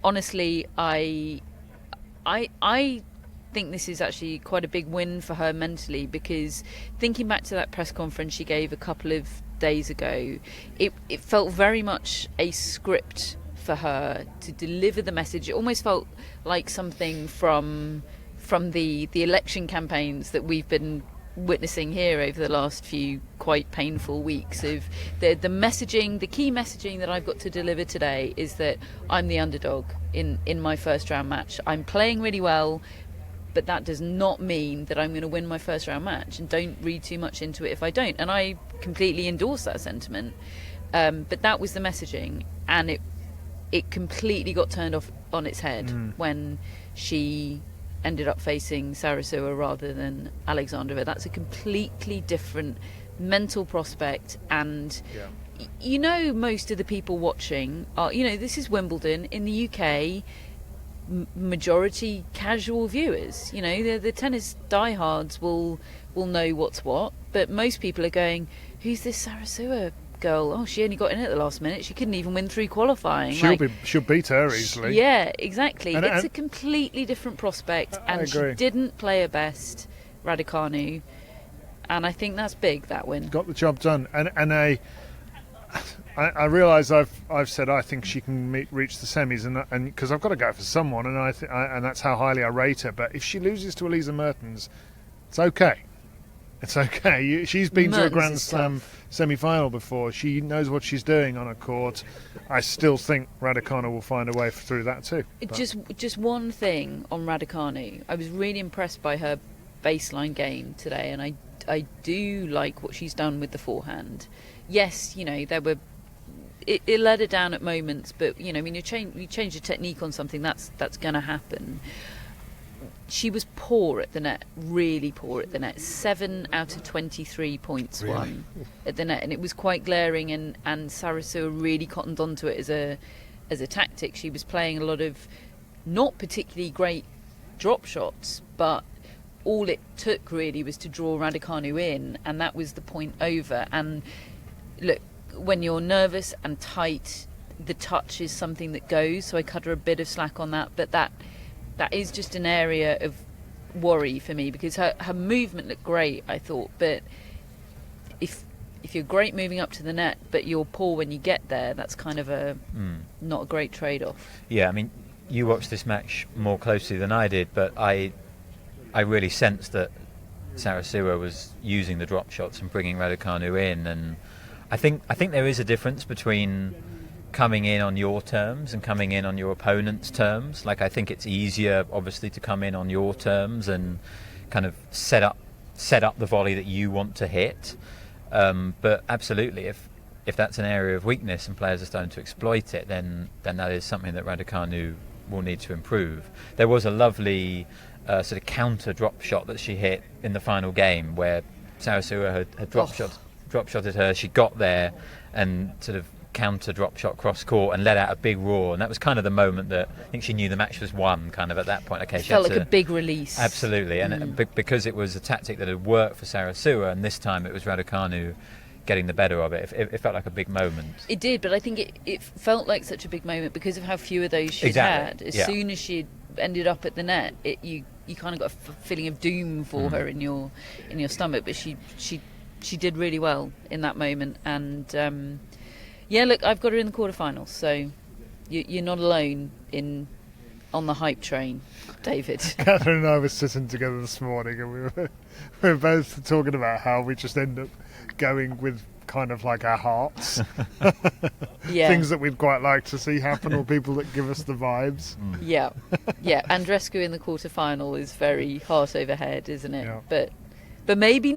Honestly, I think this is actually quite a big win for her mentally, because thinking back to that press conference she gave a couple of days ago, it felt very much a script for her to deliver the message. It almost felt like something from the election campaigns that we've been witnessing here over the last few quite painful weeks. Of the messaging, the key messaging that I've got to deliver today is that I'm the underdog in my first round match. I'm playing really well, but that does not mean that I'm going to win my first round match, and don't read too much into it if I don't. And I completely endorse that sentiment, but that was the messaging, and it completely got turned off on its head when she ended up facing Sarasua rather than Alexandrova. That's a completely different mental prospect, and most of the people watching are, this is Wimbledon in the UK, majority casual viewers. The tennis diehards will know what's what, but most people are going, who's this Sarasua girl? Oh, she only got in at the last minute. She couldn't even win through qualifying. She'll beat her easily. Yeah, exactly. It's a completely different prospect, and she didn't play her best, Raducanu, and I think that's big, that win. Got the job done, and I realise I've said I think she can reach the semis, and because I've got to go for someone, and and that's how highly I rate her. But if she loses to Elisa Mertens, it's okay. It's okay. She's been to a Grand Slam semi-final before. She knows what she's doing on a court. I still think Raducanu will find a way through that too. Just one thing on Raducanu. I was really impressed by her baseline game today, and I do like what she's done with the forehand. Yes, there were. It led her down at moments, but you change the technique on something, that's going to happen. She was poor at the net, really poor at the net. 7 out of 23 points won at the net, and it was quite glaring. And Sarasua really cottoned onto it as a tactic. She was playing a lot of not particularly great drop shots, but all it took really was to draw Raducanu in, and that was the point over. And look, when you're nervous and tight, the touch is something that goes. So I cut her a bit of slack on that, but that is just an area of worry for me, because her movement looked great, I thought, but if you're great moving up to the net but you're poor when you get there, that's kind of not a great trade-off. Yeah, I mean, you watched this match more closely than I did, but I really sensed that Sarasua was using the drop shots and bringing Raducanu in, and I think there is a difference between coming in on your terms and coming in on your opponent's terms. Like, I think it's easier, obviously, to come in on your terms and kind of set up the volley that you want to hit. But absolutely, if that's an area of weakness and players are starting to exploit it, then that is something that Raducanu will need to improve. There was a lovely sort of counter drop shot that she hit in the final game, where Sarasua had drop shotted her. She got there and sort of counter drop shot cross court and let out a big roar, and that was kind of the moment that I think she knew the match was won, kind of at that point. Okay, she felt like a big release. Absolutely, and because it was a tactic that had worked for Sarasua, and this time it was Raducanu getting the better of it. It felt like a big moment. It did, but I think it felt like such a big moment because of how few of those she'd had. As soon as she ended up at the net, you kind of got a feeling of doom for her in your stomach. But she did really well in that moment, and yeah, look, I've got her in the quarterfinals, so you're not alone on the hype train, David. Catherine and I were sitting together this morning, and we were both talking about how we just end up going with kind of like our hearts. Things that we'd quite like to see happen, or people that give us the vibes. Yeah. Andreescu in the quarterfinal is very heart over head, isn't it? Yeah. But maybe